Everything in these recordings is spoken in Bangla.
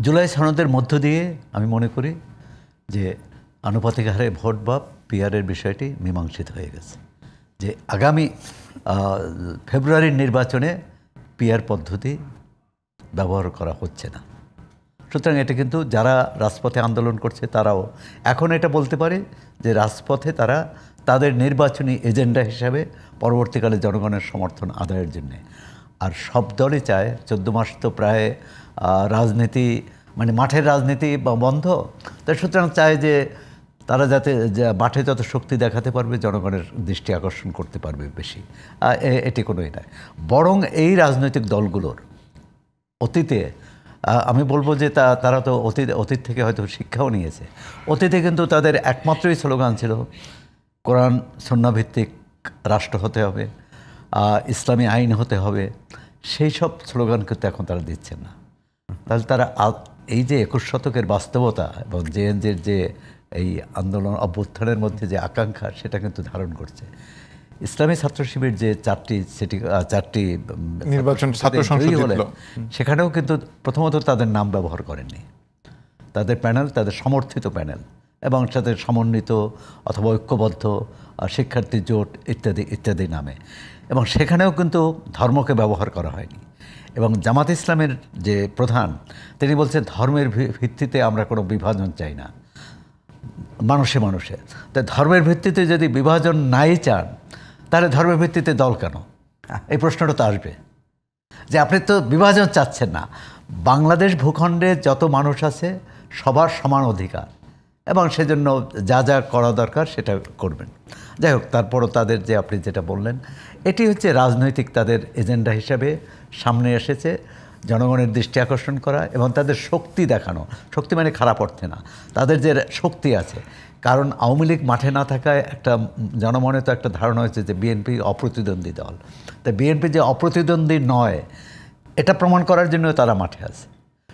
জুলাই সনদের মধ্য দিয়ে আমি মনে করি যে আনুপাতিক হারে ভোট বা পিআরের বিষয়টি মীমাংসিত হয়ে গেছে, যে আগামী ফেব্রুয়ারির নির্বাচনে পিআর পদ্ধতি ব্যবহার করা হচ্ছে না। সুতরাং এটা কিন্তু যারা রাজপথে আন্দোলন করছে তারাও এখন এটা বলতে পারে যে রাজপথে তারা তাদের নির্বাচনী এজেন্ডা হিসাবে পরবর্তীকালে জনগণের সমর্থন আদায়ের জন্যে। আর সব দলই চায়, 14 মাস তো প্রায় রাজনীতি মানে মাঠের রাজনীতি বন্ধ, তাই সুতরাং চায় যে তারা যাতে মাঠে যত শক্তি দেখাতে পারবে জনগণের দৃষ্টি আকর্ষণ করতে পারবে বেশি। এটি কোনোই নয়, বরং এই রাজনৈতিক দলগুলোর অতীতে আমি বলবো যে তারা তো অতীত থেকে হয়তো শিক্ষাও নিয়েছে। অতীতে কিন্তু তাদের একমাত্রই স্লোগান ছিল কোরআন সুন্নাহ ভিত্তিক রাষ্ট্র হতে হবে, ইসলামী আইন হতে হবে। সেই সব স্লোগান কিন্তু এখন তারা দিচ্ছেন না। তাহলে তারা এই যে 21 শতকের বাস্তবতা এবং জেএনজির যে এই আন্দোলন অভ্যুত্থানের মধ্যে যে আকাঙ্ক্ষা সেটা কিন্তু ধারণ করছে। ইসলামী ছাত্র শিবির যে চারটি নির্বাচন ছাত্র সংসদ হলেন, সেখানেও কিন্তু প্রথমত তাদের নাম ব্যবহার করেননি। তাদের প্যানেল, তাদের সমর্থিত প্যানেল এবং সাথে সমন্বিত অথবা ঐক্যবদ্ধ শিক্ষার্থী জোট ইত্যাদি ইত্যাদি নামে, এবং সেখানেও কিন্তু ধর্মকে ব্যবহার করা হয়নি। এবং জামাত ইসলামের যে প্রধান, তিনি বলছেন ধর্মের ভিত্তিতে আমরা কোনো বিভাজন চাই না, মানুষে মানুষে। তাই ধর্মের ভিত্তিতে যদি বিভাজন নাই চান তাহলে ধর্মের ভিত্তিতে দল কেন? এই প্রশ্নটা তো আসবে যে আপনি তো বিভাজন চাচ্ছেন না। বাংলাদেশ ভূখণ্ডে যত মানুষ আছে সবার সমান অধিকার, এবং সেজন্য যা যা করা দরকার সেটা করবেন। যাই হোক, তারপরও তাদের যে আপনি যেটা বললেন, এটি হচ্ছে রাজনৈতিক তাদের এজেন্ডা হিসাবে সামনে এসেছে, জনগণের দৃষ্টি আকর্ষণ করা এবং তাদের শক্তি দেখানো। শক্তি মানে খারাপ অর্থে না, তাদের যে শক্তি আছে। কারণ আওয়ামী লীগ মাঠে না থাকায় একটা জনমনে তো একটা ধারণা হয়েছে যে বিএনপি অপ্রতিদ্বন্দ্বী দল। তাই বিএনপি যে অপ্রতিদ্বন্দ্বী নয় এটা প্রমাণ করার জন্য তারা মাঠে আছে।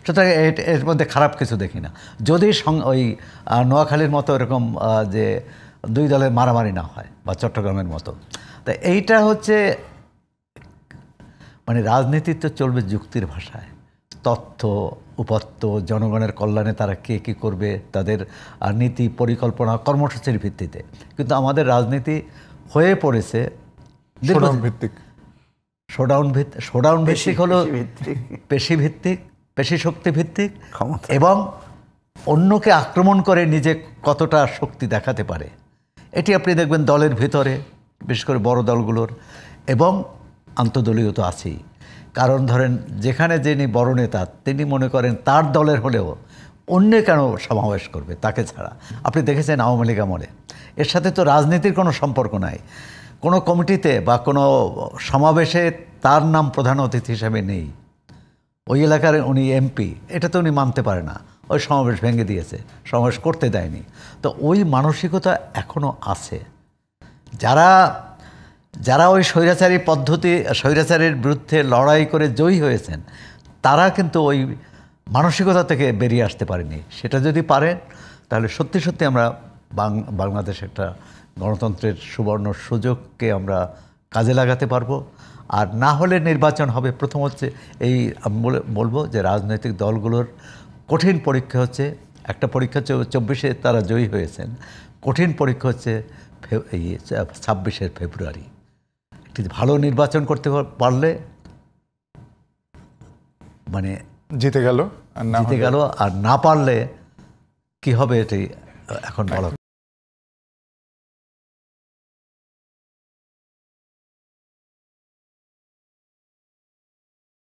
সুতরাং এর মধ্যে খারাপ কিছু দেখি না, যদি ওই নোয়াখালীর মতো এরকম যে দুই দলের মারামারি না হয় বা চট্টগ্রামের মতো। তাই এইটা হচ্ছে মানে রাজনীতি তো চলবে যুক্তির ভাষায়, তথ্য উপাত্ত, জনগণের কল্যাণে তারা কে কী করবে, তাদের নীতি পরিকল্পনা কর্মসূচির ভিত্তিতে। কিন্তু আমাদের রাজনীতি হয়ে পড়েছে শোডাউন ভিত্তিক, হলো পেশি ভিত্তিক, পেশি শক্তি ভিত্তিক, এবং অন্যকে আক্রমণ করে নিজে কতটা শক্তি দেখাতে পারে। এটি আপনি দেখবেন দলের ভিতরে, বিশেষ করে বড় দলগুলোর, এবং আন্তদলীয় তো আছেই। কারণ ধরেন যেখানে যিনি বড় নেতা তিনি মনে করেন তার দলের হলেও অন্য কেন সমাবেশ করবে তাকে ছাড়া। আপনি দেখেছেন আওয়ামী লীগ আমলে এর সাথে তো রাজনীতির কোনো সম্পর্ক নাই। কোনো কমিটিতে বা কোনো সমাবেশে তার নাম প্রধান অতিথি হিসাবে নেই, ওই এলাকার উনি এমপি, এটা তো উনি মানতে পারে না, ওই সমাবেশ ভেঙে দিয়েছে, সমাবেশ করতে দেয়নি। তো ওই মানসিকতা এখনও আছে। যারা ওই স্বৈরাচারের বিরুদ্ধে লড়াই করে জয়ী হয়েছেন তারা কিন্তু ওই মানসিকতা থেকে বেরিয়ে আসতে পারেনি। সেটা যদি পারেন তাহলে সত্যি সত্যি আমরা বাংলাদেশ একটা গণতন্ত্রের সুবর্ণ সুযোগকে আমরা কাজে লাগাতে পারবো। আর না হলে নির্বাচন হবে। প্রথম হচ্ছে এই আমি বলবো যে রাজনৈতিক দলগুলোর কঠিন পরীক্ষা হচ্ছে, একটা পরীক্ষা হচ্ছে 24-এ তারা জয়ী হয়েছেন, কঠিন পরীক্ষা হচ্ছে এই 26 ফেব্রুয়ারি। একটি ভালো নির্বাচন করতে পারলে মানে জিতে গেল, আর না পারলে কি হবে এটি এখন বলা